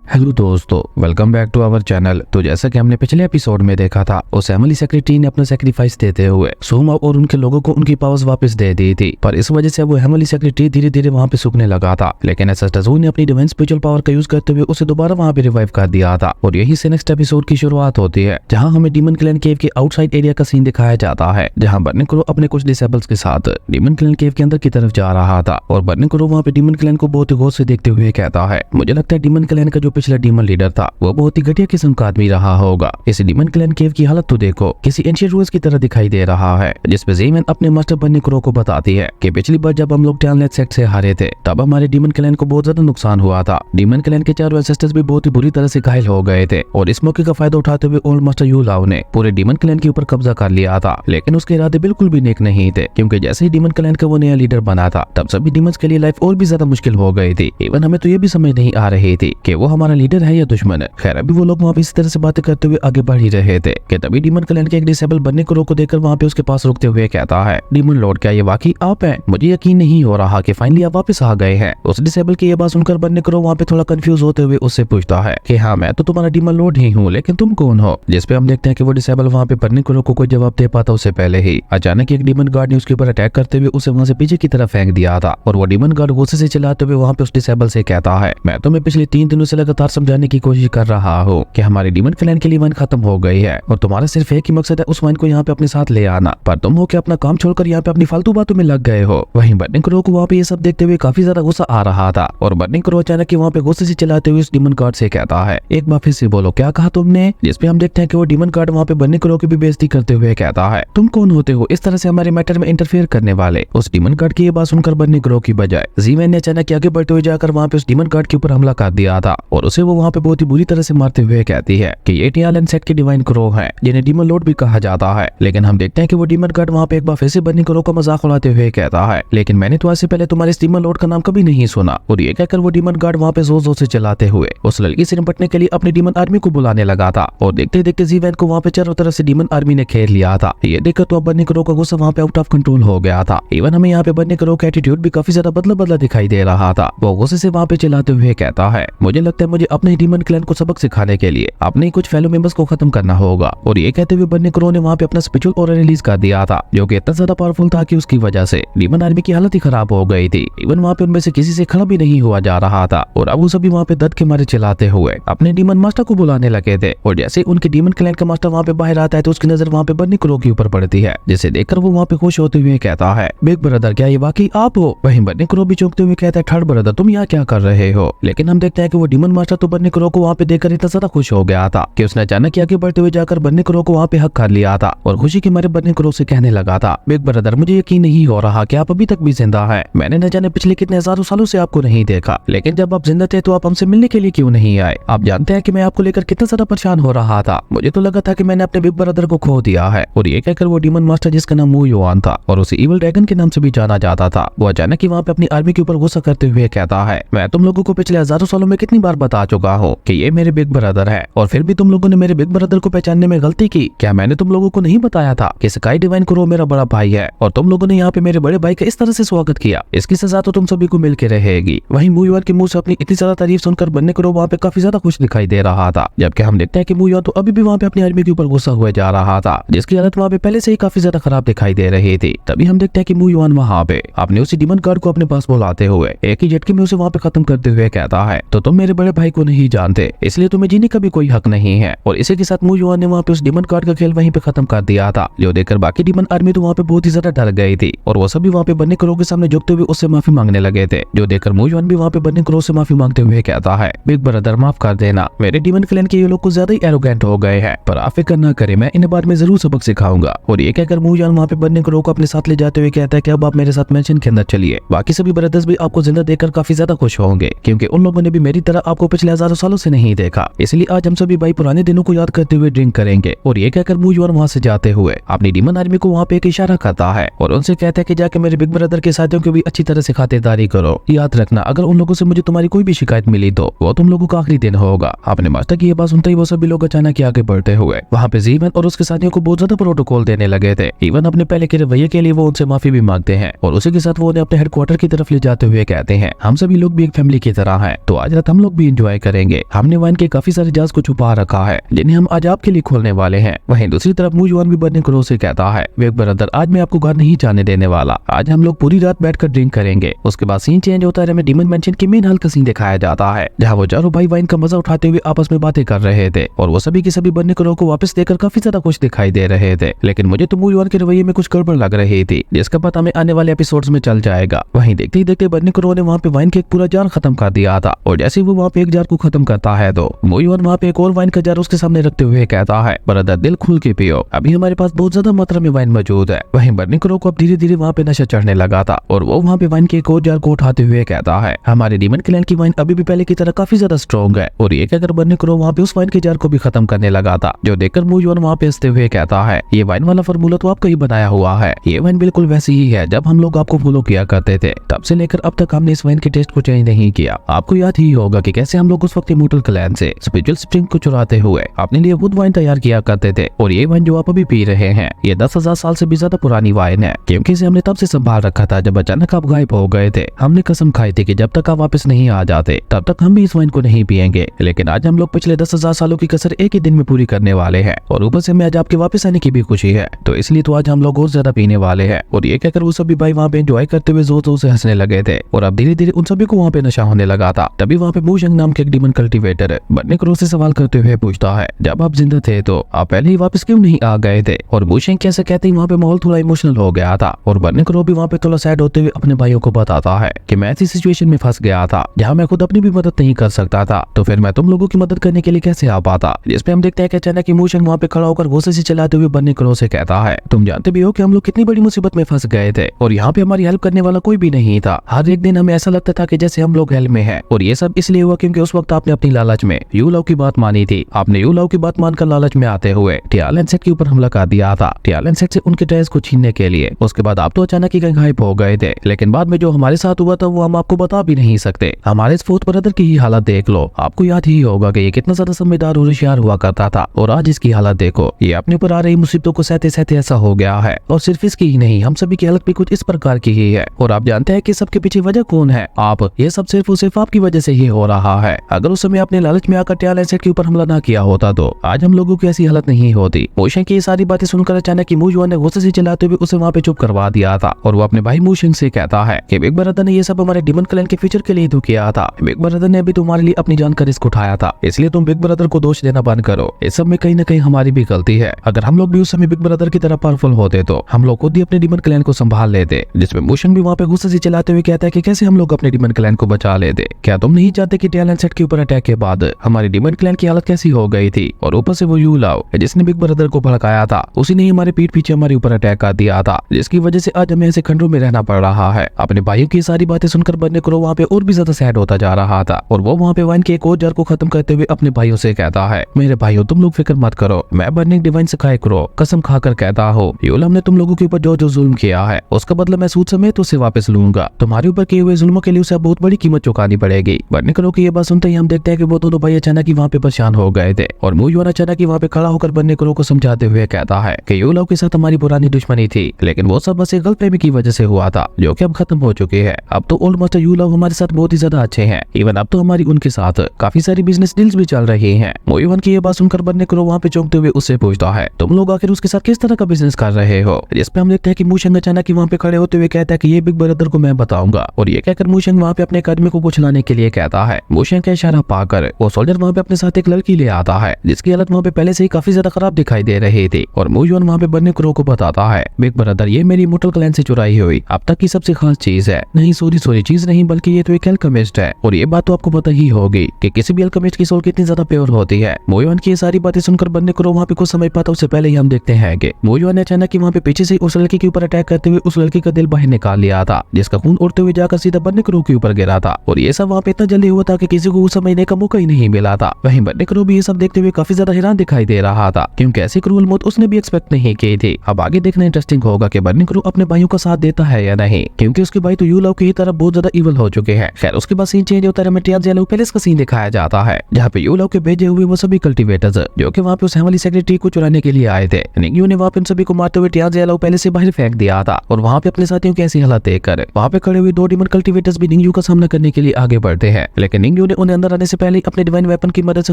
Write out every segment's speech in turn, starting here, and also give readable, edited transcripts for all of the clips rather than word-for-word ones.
Hello दोस्तों, welcome back to our channel. तो जैसा कि हमने पिछले एपिसोड में देखा था, उस एमिली सेक्रेटरी ने अपना सेक्रीफाइस देते हुए सोमा और उनके लोगों को उनकी पावर्स वापस दे दी थी, पर इस वजह से वो एमिली सेक्रेटरी धीरे धीरे वहां पे सूखने लगा था। लेकिन एसएसटजू ने अपनी डिवाइन स्पिरिचुअल पावर का यूज करते हुए उसे दोबारा वहां पे रिवाइव कर दिया था। और यही से नेक्स्ट एपिसोड की शुरुआत होती है, जहाँ हमें डीमन क्लैन केव के आउटसाइड एरिया का सीन दिखाया जाता है, जहाँ बर्निंग क्रो अपने कुछ डिसेबल्स के साथ डीमन क्लैन केव के अंदर की तरफ जा रहा था। और बर्निंग क्रो वहाँ पे डीमन क्लैन को बहुत ही गौर से देखते हुए कहता है, मुझे लगता है डीमन क्लैन का जो पिछला डीमन लीडर था वो बहुत ही घटिया किस्म का आदमी रहा होगा। इस डीमन क्लैन केव की हालत तो देखो, किसी एंशिएंट रूल्स की तरह दिखाई दे रहा है, जिसपे ज़ेमन अपने मास्टर बर्निंग क्रो को बताती है कि पिछली बार जब हम लोग टैलनेट सेक्ट से हारे थे, तब हमारे डीमन क्लैन को बहुत ज्यादा नुकसान हुआ था। डीमन क्लैन के चारों एंसेस्टर्स भी बहुत ही बुरी तरह से घायल हो गए थे, और इस मौके का फायदा उठाते हुए ओल्ड मास्टर यू लाओ ने पूरे डीमन क्लैन के ऊपर कब्जा कर लिया था। लेकिन उसके इरादे बिल्कुल भी नेक नहीं थे, क्योंकि जैसे ही डीमन क्लैन का वो नया लीडर बना था, तब सभी डीमंस के लिए लाइफ और भी ज्यादा मुश्किल हो गई थी। इवन हमें तो ये भी समझ नहीं आ रही थी कि वो हमारा लीडर है या दुश्मन। खैर, अभी वो लोग वहाँ पे इस तरह से बातें करते हुए आगे बढ़ ही रहे थे कि तभी डीमन क्लैन के एक डिसेबल बर्निंग क्रो को देखकर वहाँ पे उसके पास रुकते हुए कहता है, डीमन लॉर्ड, क्या ये वाकई आप हैं? मुझे यकीन नहीं हो रहा कि फाइनली आप वापस आ गए हैं। उस डिसेबल की ये बात सुनकर बर्निंग क्रो वहाँ पे थोड़ा कंफ्यूज होते हुए उससे पूछता है कि हाँ, मैं तो तुम्हारा डीमन लॉर्ड ही हूँ, लेकिन तुम कौन हो? जिसपे हम देखते हैं कि वो डिसेबल वहाँ पे बर्निंग क्रो को कोई जवाब दे पाता उससे पहले ही अचानक एक डीमन गार्ड ने उसके ऊपर अटैक करते हुए उसे वहाँ से पीछे की तरफ फेंक दिया था। और वो डीमन गार्ड गुस्से से चिल्लाते हुए वहाँ पे उस डिसेबल से कहता है, मैं तुम्हें पिछले 3 दिनों से लगातार समझाने की कोशिश कर रहा हूँ कि हमारे डीमन क्लैन के लिए वाइन खत्म हो गई है, और तुम्हारा सिर्फ एक ही मकसद है उस वाइन को यहाँ पे अपने साथ ले आना, पर तुम हो क्या अपना काम छोड़कर यहाँ पे अपनी फालतू बातों में लग गए हो। वहीं बर्निंग क्रो को वहाँ पे ये सब देखते हुए काफी ज्यादा गुस्सा आ रहा था, और बर्निंग क्रो अचानक वहाँ पे गुस्से से चिल्लाते हुए उस डीमन गार्ड से कहता है, एक बार फिर से बोलो, क्या कहा तुमने? जिसपे हम देखते हैं कि वो डीमन गार्ड वहाँ पे बर्निंग क्रो की भी बेइज्जती करते हुए कहता है, तुम कौन होते हो इस तरह से हमारे मैटर में इंटरफेयर करने वाले? उस डीमन गार्ड की ये बात सुनकर बर्निंग क्रो की बजाय ज़ेमन ने अचानक आगे बढ़ते हुए जाकर वहाँ पे उस डीमन गार्ड के ऊपर हमला कर दिया था, और उसे वो वहाँ पे बहुत ही बुरी तरह से मारते हुए कहती है कि ये टैलेंट सेक्ट के डिवाइन क्रो है, जिन्हें डीमन लॉर्ड भी कहा जाता है। लेकिन हम देखते हैं कि वो डीमन गार्ड वहाँ पे एक बार फिर से बर्निंग क्रो का मजाक उड़ाते हुए कहता है, लेकिन मैंने तो आज से पहले तुम्हारे इस डीमन लॉर्ड का नाम कभी नहीं सुना। और ये कहकर वो डीमन गार्ड वहाँ पे जोर जोर से चलाते हुए उस लड़की से निपटने के लिए अपनी डीमन आर्मी को बुलाने लगा था। और देखते देखते ज़ेमन को वहाँ पे चारों तरफ से डीमन आर्मी ने घेर लिया था। ये देखकर तो अब बर्निंग क्रो का गुस्सा वहाँ पे आउट ऑफ कंट्रोल हो गया था। इवन हमें यहाँ पे बर्निंग क्रो का एटीट्यूड भी काफी ज्यादा बदला बदला दिखाई दे रहा था। वो गुस्से से वहाँ पे चिल्लाते हुए कहता है, मुझे लगता है मुझे अपने डीमन क्लैन को सबक सिखाने के लिए अपने कुछ फेलो मेंबर्स को खत्म करना होगा। और ये कहते हुए बर्निंग क्रो ने वहाँ पे अपना स्पिरिचुअल ऑरा रिलीज कर दिया था, जो कि इतना ज्यादा पावरफुल था कि उसकी वजह से डीमन आर्मी की हालत ही खराब हो गई थी। इवन वहाँ पे उनमें से किसी से खड़ा भी नहीं हुआ जा रहा था, और अब वो सभी वहाँ पे दर्द के मारे चिल्लाते हुए अपने डीमन मास्टर को बुलाने लगे थे। और जैसे उनके डीमन क्लैन का मास्टर वहाँ पे बाहर आता है, तो उसकी नजर वहाँ पे बर्निंग क्रो के ऊपर पड़ती है, जिसे देखकर वो वहाँ पे खुश होते हुए कहता है, बिग ब्रदर, क्या ये वाकई आप हो? वहीं बर्निंग क्रो भी चौंकते हुए कहता है, थर्ड ब्रदर, तुम यहाँ क्या कर रहे हो? लेकिन हम देखते हैं कि वो डीमन मास्टर तो बर्निंग क्रो को वहाँ पे देखकर इतना ज्यादा खुश हो गया था कि उसने अचानक आगे बढ़ते हुए जाकर बर्निंग क्रो को वहाँ पे हक कर लिया था, और खुशी के मारे बर्निंग क्रो से कहने लगा था, बिग ब्रदर, मुझे यकीन नहीं हो रहा कि आप अभी तक भी जिंदा हैं। मैंने न जाने पिछले कितने हजारों सालों से आपको नहीं देखा, लेकिन जब आप जिंदा थे तो आप हमसे मिलने के लिए क्यों नहीं आए? आप जानते हैं कि मैं आपको लेकर कितना ज्यादा परेशान हो रहा था। मुझे तो लगा था कि मैंने अपने बिग ब्रदर को खो दिया है। और ये कहकर वो डीमन मास्टर, जिसका नाम मू युआन था और उसे इविल ड्रैगन के नाम से भी जाना जाता था, वो अचानक ही वहाँ पे अपनी आर्मी के ऊपर गुस्सा करते हुए कहता है, मैं तुम लोगों को पिछले हजारों सालों में कितनी बार बता चुका हूँ कि ये मेरे बिग ब्रदर है, और फिर भी तुम लोगों ने मेरे बिग ब्रदर को पहचानने में गलती की। क्या मैंने तुम लोगों को नहीं बताया था कि स्काई डिवाइन क्रो मेरा बड़ा भाई है, और तुम लोगों ने यहाँ पे मेरे बड़े भाई का इस तरह से स्वागत किया? इसकी सजा तो तुम सभी को मिल के रहेगी। वहीं मू युआन के मुंह से अपनी इतनी ज्यादा तारीफ सुनकर बर्निंग क्रो वहाँ पे काफी ज्यादा खुश दिखाई दे रहा था, जबकि हम देखते हैं कि मू युआन तो अभी भी वहाँ पे अपनी आर्मी के ऊपर गुस्सा हुए जा रहा था, जिसकी हालत वहाँ पे पहले से ही काफी ज्यादा खराब दिखाई दे रही थी। तभी हम देखते हैं कि मू युआन वहाँ पे अपने उसी डीमन गार्ड को अपने पास बुलाते हुए एक ही झटके में उसे वहाँ पे खत्म करते हुए कहता है, तो तुम मेरे बड़े भाई को नहीं जानते, इसलिए तुम्हें जीने का भी कोई हक नहीं है। और इसी के साथ मू युआन ने वहाँ पे उस डीमन गार्ड का खेल वहीं पे खत्म कर दिया था, जो देखकर बाकी डीमन आर्मी तो वहाँ पे बहुत ही ज्यादा डर गई थी, और वो सभी वहाँ पे बर्निंग क्रो के सामने झुकते हुए उससे माफी मांगने लगे थे, जो देखकर मू युआन भी वहाँ पे बर्निंग क्रो से माफी मांगते हुए कहता है, बिग ब्रदर, माफ कर देना, मेरे डीमन क्लैन के ये लोग कुछ ज्यादा ही एरोगेंट हो गए हैं, पर आप फिक्र न करें, मैं इन्हें बाद में जरूर सबक सिखाऊंगा। और ये कहकर मू युआन वहाँ पे बर्निंग क्रो को अपने साथ ले जाते हुए कहता है कि अब आप मेरे साथ मेंशन के अंदर चलिए। बाकी सभी ब्रदर्स भी आपको जिंदा देखकर काफी ज्यादा खुश होंगे, क्योंकि उन लोगों ने भी मेरी तरह आपको पिछले हजारों सालों से नहीं देखा, इसलिए आज हम सभी भाई पुराने दिनों को याद करते हुए ड्रिंक करेंगे। और ये कहकर मू युआन वहाँ से जाते हुए अपनी डीमन आर्मी को वहाँ पे एक इशारा करता है, और उनसे कहता है कि जाके मेरे बिग ब्रदर के साथियों को भी अच्छी तरह से खातिरदारी करो। याद रखना, अगर उन लोगों से मुझे तुम्हारी कोई भी शिकायत मिली तो वो तुम लोगों का आखिरी दिन होगा। अपने मास्टर की ये बात सुनते ही वो सभी लोग अचानक आगे बढ़ते हुए वहाँ पे ज़ेमन और उसके साथियों को बहुत ज्यादा प्रोटोकॉल देने लगे थे। इवन अपने पहले के रवैये के लिए वो उनसे माफी भी मांगते हैं, और उसी के साथ वो उन्हें अपने हेडक्वार्टर की तरफ ले जाते हुए कहते हैं, हम सभी लोग भी एक फैमिली की तरह हैं, तो आज रात हम लोग भी एंजॉय करेंगे। हमने वाइन के काफी सारे जार्स को छुपा रखा है जिन्हें हम आज आपके लिए खोलने वाले हैं। वहीं दूसरी तरफ मू युआन भी बर्निंग क्रो से कहता है, बिग ब्रदर आज मैं आपको घर नहीं जाने देने वाला। आज हम लोग पूरी रात बैठकर ड्रिंक करेंगे। उसके बाद सीन चेंज होता है, हमें डीमन मेंशन के मेन हॉल का सीन दिखाया जाता है जहाँ वो चारों भाई वाइन का मजा उठाते हुए आपस में बातें कर रहे थे और वो सभी के सभी बर्निंग क्रो को वापस देकर काफी ज्यादा खुश दिखाई दे रहे थे। लेकिन मुझे तो मू युआन के रवैये में कुछ गड़बड़ लग रही थी जिसका पता हमें आने वाले एपिसोड्स में चल जाएगा। वहीं देखते ही देखते बर्निंग क्रो ने वहाँ पे वाइन के एक पूरा जार खत्म कर दिया था और जैसे वो वहाँ पे एक जार को खत्म करता है तो मू युआन वहाँ पे एक और वाइन का जार उसके सामने रखते हुए कहता है, ब्रदर दिल खुल के पियो, अभी हमारे पास बहुत ज्यादा मात्रा में वाइन मौजूद है। वहीं बर्निंग क्रो को अब धीरे धीरे वहाँ पे नशा चढ़ने लगा था और वो वहाँ पे वाइन के एक और जार को उठाते हुए कहता है, हमारे डीमन क्लैन की वाइन अभी भी पहले की तरह काफी ज्यादा स्ट्रॉन्ग है। और ये कहकर बर्निंग क्रो वहाँ पे उस वाइन के जार को भी खत्म करने लगा था, जो देखकर मू युआन वहाँ पे हंसते हुए कहता है, ये वाइन वाला फॉर्मूला तो आपका ही बनाया हुआ है। ये वाइन बिल्कुल वैसी ही है जब हम लोग आपको फॉलो किया करते थे, तब से लेकर अब तक हमने इस वाइन के टेस्ट को चेंज नहीं किया। आपको याद ही होगा कि कैसे हम लोग उस वक्त इमोर्टल क्लैन से स्पिरिचुअल स्प्रिंग को चुराते हुए अपने लिए खुद वाइन तैयार किया करते थे। और ये वाइन जो आप अभी पी रहे हैं ये 10,000 साल से भी ज्यादा पुरानी वाइन है, क्योंकि इसे हमने तब से संभाल रखा था जब अचानक आप गायब हो गए थे। हमने कसम खाई थी कि जब तक आप वापस नहीं आ जाते तब तक हम भी इस वाइन को नहीं पियेंगे। लेकिन आज हम लोग पिछले 10,000 सालों की कसर एक ही दिन में पूरी करने वाले हैं और ऊपर से हमें आज आपके वापस आने की भी खुशी है, तो इसलिए तो आज हम लोग और ज्यादा पीने वाले हैं। और ये कहकर वो सभी भाई वहाँ पे एंजॉय करते हुए जोर जोर से हंसने लगे थे और अब धीरे धीरे उन सभी को वहाँ पे नशा होने लगा था। तभी वहाँ पे मू शंग नाम के एक डीमन कल्टीवेटर बर्निंग क्रो से सवाल करते हुए पूछता है, जब आप जिंदा थे तो आप पहले ही वापस क्यों नहीं आ गए थे? और मू शंग कैसे कहते ही वहाँ पे माहौल थोड़ा इमोशनल हो गया था और बर्निंग क्रो भी वहाँ पे थोड़ा सैड होते हुए अपने भाइयों को बताता है कि मैं ऐसी सिचुएशन में फंस गया था जहाँ मैं खुद अपनी भी मदद नहीं कर सकता था, तो फिर मैं तुम लोगों की मदद करने के लिए कैसे आ पाता। जिसपे हम देखते हैं कि अचानक मू शंग वहाँ पे खड़ा होकर गुस्से से चलाते हुए बर्निंग क्रो से कहता है, तुम जानते भी हो कि हम लोग कितनी बड़ी मुसीबत में फंस गए थे और यहाँ पे हमारी हेल्प करने वाला कोई भी नहीं था। हर एक दिन हमें ऐसा लगता था कि जैसे हम लोग हेल में हैं और ये सब इसलिए हुआ क्योंकि उस वक्त आपने अपनी लालच में यू लव की बात मानी थी। आपने यू लव की बात मानकर लालच में आते हुए टियालन सेट के ऊपर हमला कर दिया था, टियालन सेट से उनके ड्रेस को छीनने के लिए। उसके बाद आप तो अचानक ही कहीं गायब हो गए थे, लेकिन बाद में जो हमारे साथ हुआ था वो हम आपको बता भी नहीं सकते। हमारे इस फोर्थ ब्रदर की ही हालत देख लो, आपको याद ही होगा कि ये कितना ज्यादा समझदार और होशियार हुआ करता था और आज इसकी हालत देखो, ये अपने ऊपर आ रही मुसीबतों को सहते सहते ऐसा हो गया है। और सिर्फ इसकी ही नहीं, हम सभी की हालत भी कुछ इस प्रकार की ही है। और आप जानते हैं कि सबके पीछे वजह कौन है? आप। ये सब सिर्फ और सिर्फ आपकी वजह से ही हो रहा है। अगर उस समय आपने लालच में आकर टियालन सेट के ऊपर हमला ना किया होता तो आज हम लोगों की ऐसी हालत नहीं होती। मोशंग की ये सारी बातें सुनकर अचानक मू युआन ने गुस्से से चिल्लाते हुए उसे वहाँ पे चुप करवा दिया था और वो अपने भाई मोशंग से कहता है कि बिग ब्रदर ने ये सब हमारे डीमन क्लैन के फ्यूचर के लिए तो किया था। बिग ब्रदर ने भी तुम्हारे लिए अपनी जान का रिस्क उठाया था, इसलिए तुम बिग ब्रदर को दोष देना बंद करो। इस सब में कहीं ना कहीं हमारी भी गलती है। अगर हम लोग भी उस समय बिग ब्रदर की तरह पावरफुल होते तो हम लोग खुद ही अपने डीमन क्लैन को संभाल लेते। जिसमें मोशंग भी वहाँ पे गुस्से से चिल्लाते हुए कहता है कि कैसे हम लोग अपने डीमन क्लैन को बचा लेते। क्या तुम नहीं चाहते कि टियालन सेट के ऊपर अटैक के बाद हमारी डीमन क्लैन की हालत कैसी हो गई थी? और ऊपर से वो यू लव जिसने बिग ब्रदर को भड़काया था, उसी ने ही हमारे पीठ पीछे हमारे ऊपर अटैक कर दिया था, जिसकी वजह से आज हमें ऐसे खंडों में रहना पड़ रहा है। अपने भाइयों की सारी बातें सुनकर बर्निंग क्रो वहाँ पे और भी ज्यादा सैड होता जा रहा था और वो वहाँ पे वाइन के एक और जार को खत्म करते हुए अपने भाइयों से कहता है, मेरे भाइयों तुम लोग फिक्र मत करो, मैं बर्निंग डिवाइन सिखाए क्रो कसम खाकर कहता हूँ, यू लव ने तुम लोगों के ऊपर जो जो जुल्म किया है उसका बदला मैं सूद समेत उसे वापस लूंगा। तुम्हारे ऊपर किए हुए जुल्मों के लिए उसे बहुत बड़ी कीमत चुकानी पड़ेगी। बर्निंग क्रो की ये बात सुनते ही हम देखते हैं कि वो दोनों भाई अचानक ही वहाँ पे परेशान हो गए थे और मू युआन अचानक ही वहाँ पे खड़ा होकर बर्निंग क्रो को समझाते हुए कहता है कि यू लव के साथ हमारी पुरानी दुश्मनी थी, लेकिन वो सब बस एक गलतफहमी की वजह से हुआ था जो कि अब खत्म हो चुकी है। अब तो ओल्ड मास्टर यू लव हमारे साथ बहुत ही ज्यादा अच्छे हैं, इवन अब तो हमारी उनके साथ काफी सारी बिजनेस डील्स भी चल रही हैं। मू युआन की ये बात सुनकर बर्निंग क्रो वहाँ पे चौंकते हुए उससे पूछता है, तुम लोग आखिर उसके साथ किस तरह का बिजनेस कर रहे हो? जिस पे हम देखते हैं कि मू शंग अचानक वहाँ पे खड़े होते हुए कहता है कि ये बिग ब्रदर को मैं बताऊंगा। और ये कहकर मू शंग वहाँ पे अपने आदमी को कुछ लाने के लिए कहता है। मू शंग का इशारा पाकर वो सोल्जर वहाँ पे अपने साथ एक लड़की ले आता है जिसकी हालत वहाँ पे पहले से ही काफी ज्यादा खराब दिखाई दे रही थी और मू युआन वहाँ पे बर्निंग क्रो को बताता है, बिग ब्रदर ये मेरी इमोर्टल क्लैन से चुराई हुई अब तक की सबसे खास चीज है। नहीं सॉरी चीज नहीं, बल्कि ये तो एक अल्केमिस्ट है और ये बात तो आपको पता ही होगी कि किसी भी अल्केमिस्ट की सोल कितनी ज्यादा प्योर होती है। मू युआन की ये सारी बातें सुनकर बर्निंग क्रो वहाँ पे कुछ समय पाता उससे पहले ही हम देखते हैं कि मू युआन ने अचानक वहाँ पे पीछे से उस लड़की के ऊपर अटैक करते हुए उस लड़की का दिल बाहर निकाल लिया था, जिसका खून उड़ते हुए जाकर सीधा बर्निंग क्रो के ऊपर गिरा था। और ये सब वहाँ पे इतना जल्दी हुआ था कि किसी को उस समझने का मौका ही नहीं मिला था। वहीं बर्निंग क्रो भी ये सब देखते हुए काफी ज्यादा हैरान दिखाई दे रहा था, क्योंकि ऐसी क्रूअल मौत उसने भी एक्सपेक्ट नहीं की थी। अब आगे देखना इंटरेस्टिंग होगा कि बर्निंग क्रो अपने भाइयों का साथ देता है या नहीं, क्योंकि उसके भाई तो यू लव की तरफ बहुत ज्यादा इवल हो चुके हैं। खैर उसके बाद सीन चेंज होता है, हमें टियाज़ेलो पैलेस का सीन दिखाया जाता है जहाँ पे यू लव के भेजे हुए वो सभी कल्टीवेटर्स जो कि वहाँ पे उस हेवनली सेक्रेटरी को चुराने के लिए आए थे, निंग्यू ने वहाँ पे उन सभी को मारते हुए टियाज़ेलो पैलेस से बाहर फेंक दिया था। और वहाँ पे अपने साथियों की ऐसी हालत देखकर वहाँ पे खड़े हुए दो डीमन कल्टीवेटर्स भी निंग्यू का सामना करने के लिए आगे बढ़ते हैं, लेकिन निंग्यू निंगयू ने उन्हें अंदर आने से पहले अपने डिवाइन वेपन की मदद से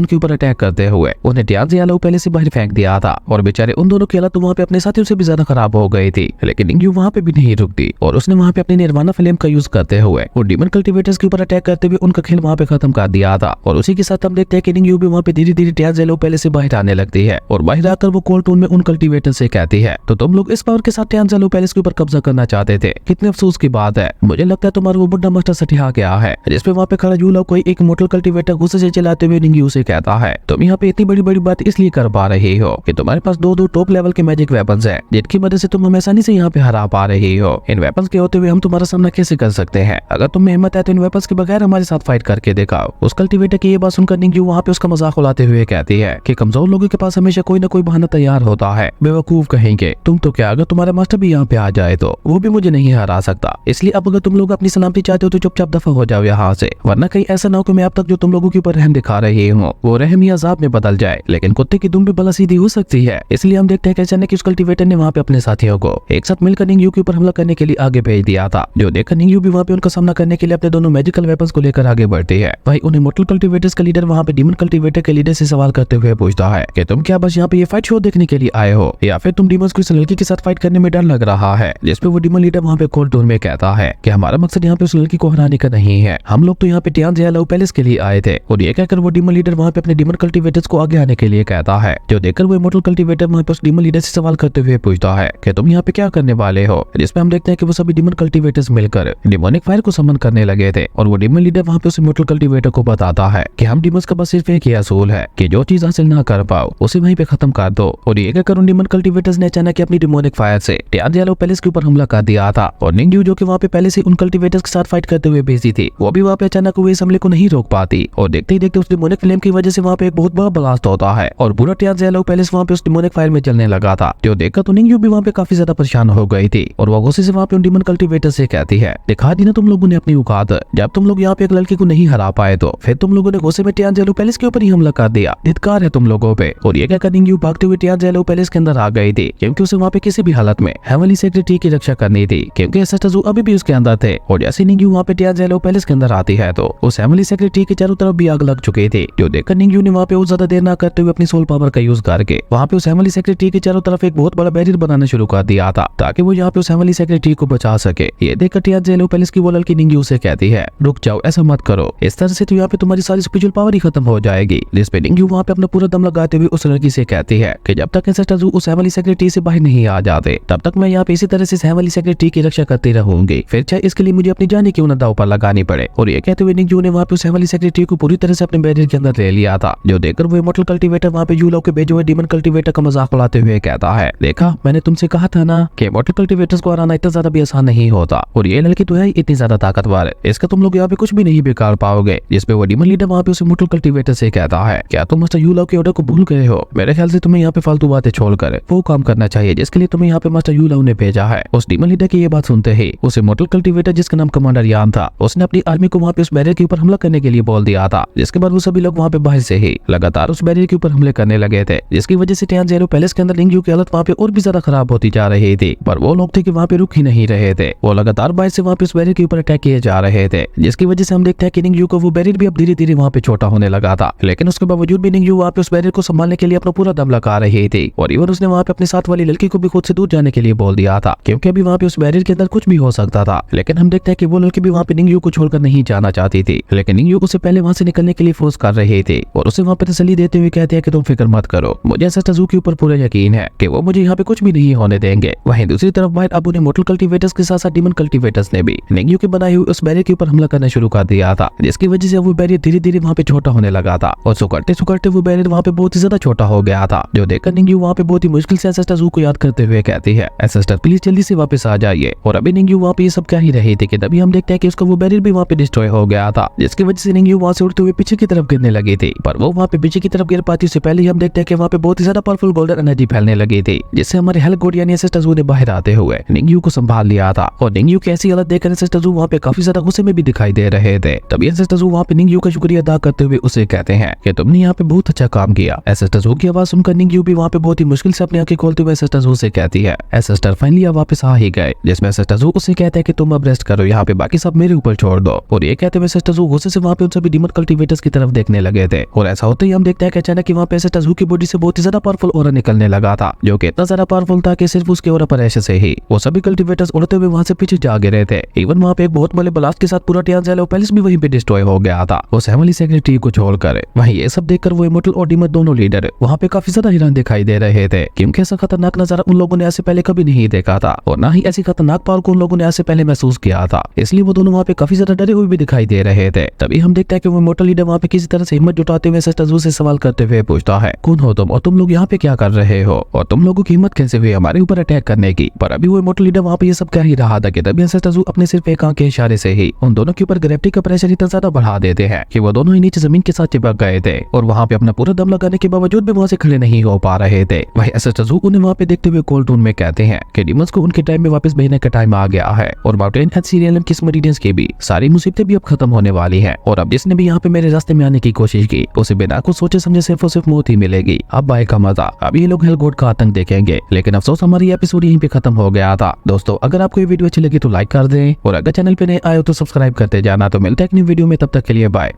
उनके ऊपर अटैक करते हुए उन्हें टियानजी यालो पहले से बाहर फेंक दिया था और बेचारे उन दोनों की हालत वहाँ पे अपने साथियों से भी ज्यादा खराब हो गई थी। लेकिन निंगयू वहाँ पे भी नहीं रुकती और उसने वहाँ पे अपनी निर्वाणा फ्लेम का यूज करते हुए वो डीमन कल्टिवेटर्स के ऊपर अटैक करते हुए उनका खेल वहाँ पे खत्म कर दिया था। और उसी के साथ हम देखते हैं कि निंगयू भी वहाँ पे धीरे धीरे टियानजी यालो पहले से बाहर आने लगती है और बाहर आकर वो कोल्ड टोन में उन कल्टिवेटर से कहती है, तो तुम लोग इस पावर के साथ टियानजी यालो पैलेस के ऊपर कब्जा करना चाहते थे। कितने अफसोस की बात है, मुझे लगता है तुम्हारा वो बुढ़ा मास्टर सटिया गया है। जिसपे वहाँ पे खड़ा यूला कोई एक मोटल कल्टिवेटर गुस्से से चलाते हुए निंगयू से कहता है, तुम यहाँ पे इतनी बड़ी बड़ी बात इसलिए कर पा रही हो कि तुम्हारे पास दो टॉप लेवल के मैजिक वेपन्स हैं जिनकी मदद से तुम हमें आसानी से यहाँ पे हरा पा रही हो। इन वेपन्स के होते हुए हम तुम्हारा सामना कैसे कर सकते हैं? अगर तुम में हिम्मत है तो इन वेपन्स के बगैर हमारे साथ फाइट करके दिखाओ। उस कल्टिवेटर की ये बात सुनकर निंगयू वहाँ पे उसका मजाक उड़ाते हुए कहती है कि कमजोर लोगों के पास हमेशा कोई न कोई बहाना तैयार होता है। बेवकूफ कहेंगे, तुम तो क्या, अगर तुम्हारा मास्टर भी यहाँ पे आ जाए तो वो भी मुझे नहीं हरा सकता। इसलिए अब अगर तुम लोग अपनी सलामती चाहते हो तो चुपचाप दफा हो जाओ यहाँ से, वरना कहीं ऐसा ना हो कि मैं अब तक जो तुम लोगों के ऊपर रहम दिखा रही हूँ वो रहम या अजाब में बदल जाए। लेकिन कुत्ते की दुम भी भला सीधी हो सकती है। इसलिए हम देखते हैं कि अचानक उस कल्टिवेटर ने वहाँ पे अपने साथियों को एक साथ मिलकर निंगयू के ऊपर हमला करने के लिए आगे भेज दिया था। जो देखकर निंगयू भी वहाँ पे उनका सामना करने के लिए अपने दोनों मैजिकल वेपन्स को लेकर आगे बढ़ती है। भाई उन्हें मोटल कल्टिवेटर्स का लीडर वहाँ पे डीमन कल्टिवेटर के लीडर से सवाल करते हुए पूछता है कि तुम क्या बस यहाँ पे ये फाइट शो देखने के लिए आए हो या फिर तुम डीमंस को इस लड़की के साथ फाइट करने में डर लग रहा है? जिसपे वो डीमन लीडर वहाँ पे कोल्ड टोन में कहता है कि हमारा मकसद यहाँ पे उस लड़की को हराने का नहीं है, हम लोग तो यहाँ पे टियानजी यालो पैलेस के लिए आए थे। और ये कहकर वो डीमन लीडर वहाँ पे अपने डीमन कल्टिवेटर्स को आगे आने के लिए कहता है। जो देखकर वो इमोर्टल कल्टिवेटर वहाँ पे उस डीमन लीडर से सवाल करते हुए पूछता है कि तुम यहाँ पे क्या करने वाले हो? जिसमें हम देखते हैं कि वो सभी डीमन कल्टिवेटर्स मिलकर डिमोनिक फायर को समन करने लगे थे और वो डीमन लीडर वहाँ पे उस इमोर्टल कल्टिवेटर को बताता है कि हम डीमंस का बस सिर्फ एक ही असूल है कि जो चीज हासिल ना कर पाओ उसे वहीं पे खत्म कर दो। और ये कहकर उन डीमन कल्टिवेटर्स ने अचानक अपनी डिमोनिक फायर से टियानजी यालो पैलेस के ऊपर हमला कर दिया था। और निंगयू जो कि वहाँ पे पहले से उन कल्टिवेटर्स के साथ फाइट करते हुए भेजी थी, वो भी वहाँ पे अचानक हुए इस हमले को नहीं रोक पाती। और देखते ही देखते उस डिमोनिक फ्लेम की वजह से वहाँ पे एक बहुत बड़ा ब्लास्ट होता है और पूरा टियानजी यालो पैलेस वहाँ पे उस डिमोनिक फायर में चलने लगा था। जो देखकर तो निंगयू भी वहाँ पे काफी ज्यादा परेशान हो गई थी और वो गुस्से से वहाँ पे उन डीमन कल्टिवेटर से कहती है, दिखा दी ना तुम लोगों ने अपनी औकात, जब तुम लोग यहाँ पे एक लड़की को नहीं हरा पाए तो फिर तुम लोगों ने गुस्से में टियानजी यालो पैलेस के ऊपर ही हमला कर दिया। धिक्कार है तुम लोगों पे। और ये कहकर निंगयू भागते हुए टियानजी यालो पैलेस के अंदर आ गई थी क्योंकि उसे वहाँ पे किसी भी हालत में हेवनली सेक्रेटरी की रक्षा करनी थी क्योंकि एसेस्टर्स अभी भी उसके अंदर थे। और जैसे निंगयू वहाँ पे टियानजी यालो पैलेस के अंदर आती है तो उस हेवनली सेक्रेटरी के चारों तरफ भी आग लग चुकी थी। जो देखकर निंगयू ने वहाँ पे और ज्यादा देर न करते हुए अपनी सोल पावर का यूज करके वहाँ पे उस हेवनली सेक्रेटरी के चारों तरफ एक बहुत बड़ा बैरियर बनाना शुरू कर दिया था ताकि वो यहाँ पे उस हेवनली सेक्रेटरी को बचा सके। ये देखकर टियानजी यालो पैलेस की वो लड़की निंगयू से कहती है, रुक जाओ, ऐसा मत करो, इस तरह से तो यहाँ पे तुम्हारी सारी स्पिरिचुअल पावर ही खत्म हो जाएगी। जिसपे निंगयू वहाँ पे अपना पूरा दम लगाते हुए उस लड़की से कहती है कि जब तक एसेस्टर्स उस हेवनली सेक्रेटरी से बाहर नहीं आ जाते तब तक मैं यहाँ पे इसी तरह से हेवनली सेक्रेटरी की रक्षा करती रहूंगी, फिर चाहे इसके लिए मुझे अपनी जान क्यों न दांव पर लगानी पड़े। और ये कहते हुए निंगयू ने वहाँ पे उस हेवनली सेक्रेटरी को पूरी तरह से अपने बैरियर के अंदर ले लिया था। जो देखकर वो इमोर्टल कल्टिवेटर वहाँ पे यूला के भेजे हुए डीमन कल्टिवेटर का मजाक उड़ाते हुए कहता है, देखा मैंने तुमसे कहा था ना कि इमोर्टल कल्टिवेटर्स को हराना इतना ज्यादा भी आसान नहीं होता और ये लड़की तो है इतनी ज्यादा ताकतवर, इसका तुम लोग यहाँ पे कुछ भी नहीं बिगाड़ पाओगे। जिसपे वो डीमन लीडर वहाँ पे उस इमोर्टल कल्टिवेटर से कहता है, क्या तुम मास्टर यूला के ऑर्डर को भूल गए हो? मेरे ख्याल से तुम्हें यहाँ पे फालतू बातें छोड़कर वो काम करना चाहिए जिसके लिए तुम्हें यहाँ पे मास्टर यूला ने भेजा है। उस डीमन लीडर की ये बात सुनते ही उस इमोर्टल कल्टिवेटर जिसका नाम कमांडर यान था उसने अपनी आर्मी को वहाँ पे उस बैरियर के ऊपर हमला करने के लिए बोल दिया था। जिसके बाद वो सभी लोग वहाँ पे बाहर से ही लगातार उस बैरियर के ऊपर हमले करने लगे थे जिसकी वजह से टियानजी यालो पैलेस के अंदर निंगयू की हालत वहाँ पे और भी ज्यादा खराब होती जा रही थी। पर वो लोग थे कि वहाँ पे रुक ही नहीं रहे थे, वो लगातार बाहर से वहाँ पे उस बैरियर के ऊपर अटैक किए जा रहे थे जिसकी वजह से हम देखते हैं कि निंगयू को वो बैरियर भी अब धीरे धीरे वहाँ पे छोटा होने लगा था। लेकिन उसके बावजूद भी निंगयू वहाँ पे उस बैरियर को संभालने के लिए अपना पूरा दम लगा रही थी और इवन उसने वहाँ पे अपने साथ वाली लड़की को भी खुद से दूर जाने के लिए बोल दिया था क्योंकि अभी वहाँ पे उस बैरियर के अंदर कुछ भी हो सकता था। लेकिन हम देखते हैं कि वो लड़की भी वहाँ पे निंगयू को छोड़कर नहीं जाना चाहती थी, लेकिन निंगयू उसे पहले वहाँ से निकलने के लिए फोर्स कर रही थी और उसे वहाँ पे तसल्ली देते हुए कहते हैं कि तुम फिक्र मत करो, मुझे एसेस्टर्स के ऊपर पूरा यकीन है कि वो मुझे यहाँ पे कुछ भी नहीं होने देंगे। वहीं दूसरी तरफ बाहर अब उन्हें मोटल कल्टिवेटर्स के साथ साथ डीमन कल्टिवेटर्स ने भी निंगयू के बनाए हुए उस बैरियर के ऊपर हमला करना शुरू कर दिया था जिसकी वजह से वो बैरियर धीरे धीरे वहाँ पे छोटा होने लगा था और सुकड़ते सुकड़ते वो बैरियर वहाँ पे बहुत ही ज्यादा छोटा हो गया था। जो देखकर निंगयू वहाँ पे बहुत ही मुश्किल से एसेस्टर्स को याद करते हुए कहती है, एसेस्टर प्लीज जल्दी से वापस आ जाइए। और अभी निंगयू वहाँ पे ये सब कह ही रही थी कि तभी हम देखते हैं कि उसका वो बैरियर भी वहाँ पे डिस्ट्रॉय हो गया था जिसकी वजह से निंगयू वहाँ से उड़ते हुए पीछे की तरफ गिरने लगी थी। पर वो वहाँ पे पीछे की तरफ गिर पाती उससे पहले ही हम देखते हैं कि वहाँ पे बहुत ही ज्यादा पावरफुल गोल्डन एनर्जी फैलने लगी थी जिससे हमारे हेल्थ गॉड यानी एसेस्टर्स ने बाहर आते हुए निंगयू को संभाल लिया था। और निंगयू की ऐसी हालत देखकर एसेस्टर्स वहाँ पे काफी ज्यादा गुस्से में भी दिखाई दे रहे थे। तभी एसेस्टर्स वहाँ पे निंगयू का शुक्रिया अदा करते हुए उसे कहते हैं कि तुमने यहाँ पे बहुत अच्छा काम किया। एसेस्टर्स की आवाज सुनकर निंगयू भी वहाँ पे बहुत ही मुश्किल से अपनी आंखें खोलते हुए एसेस्टर्स से कहती है, एसेस्टर फाइनली आप वापस आ ही गए। जिसमें एसेस्टर्स उसे कहते हैं कि तुम अब रेस्ट करो, यहाँ पे बाकी सब मेरे ऊपर छोड़ दो। और ये कहते हुए एसेस्टर्स गुस्से से वहाँ पे उन सभी डीमन कल्टीवेटर्स की तरफ देखने लगे थे। और ऐसा होते ही हम देखते हैं कि अचानक वहाँ पे ऐसे टज़ू की बॉडी से बहुत ही ज्यादा पावरफुल ऑरा निकलने लगा था, जो कि इतना ज्यादा पावरफुल था कि सिर्फ उसके ऑरा पर ऐसे से ही वो सभी कल्टीवेटर्स उड़ते हुए वहाँ से पीछे जा गिरे थे। इवन वहाँ पे एक बहुत बड़े ब्लास्ट के साथ पूरा टियानज़ेलो पैलेस भी वहीं पे डिस्ट्रॉय हो गया था, वो फैमिली सेक्रेटरी को छोड़कर। वहीं ये सब देखकर वो इमोर्टल और डीमन दोनों लीडर वहाँ पे काफी ज्यादा हैरान दिखाई दे रहे थे, क्योंकि ऐसा खतरनाक नजारा उन लोगों ने ऐसे पहले कभी नहीं देखा था और ना ही ऐसी खतरनाक पावर को उन लोगों ने ऐसे पहले महसूस किया था। इसलिए वो दोनों वहाँ पे काफी ज्यादा डरे हुए भी दिखाई दे रहे थे। तभी हम देखते हैं कि वो इमोर्टल लीडर वहाँ पे किसी तरह से हिम्मत जुटाते हुए टज़ू से सवाल करते हुए पूछता है, कौन हो तुम और तुम लोग यहाँ पे क्या कर रहे हो और तुम लोगों की हिम्मत कैसे हुई हमारे ऊपर अटैक करने की। पर अभी वो इमोर्टल लीडर वहाँ पे ये सब कह ही रहा था कि तभी टज़ू अपने सिर्फ एक आंख के इशारे से ही उन दोनों के ऊपर ग्रेविटी का प्रेशर इतना ज्यादा बढ़ा देते हैं कि वो दोनों ही नीचे जमीन के साथ चिपक गए थे और वहाँ पे अपना पूरा दम लगाने के बावजूद भी वहाँ से खड़े नहीं हो पा रहे थे। वही टज़ू उन्हें वहाँ पे देखते हुए कोल्ड टोन में कहते हैं कि डीमंस को उनके टाइम में वापस भेजने का टाइम आ गया है और माउंटेन एंड सीरियलम की मरीडियंस की भी सारी मुसीबतें भी अब खत्म होने वाली है और अब जिसने भी यहाँ पे मेरे रास्ते में आने की कोशिश की उसे बिना कुछ सोचे समझे सिर्फ और सिर्फ मौत ही मिलेगी। अब बाय का मजा, अब ये लोग हेल गॉड का आतंक देखेंगे। लेकिन अफसोस हमारी एपिसोड यहीं पे खत्म हो गया था। दोस्तों अगर आपको ये वीडियो अच्छी लगी तो लाइक कर दें और अगर चैनल पे नए आए हो तो सब्सक्राइब करते जाना। तो मिलते हैं एक नई वीडियो में, तब तक के लिए बाय।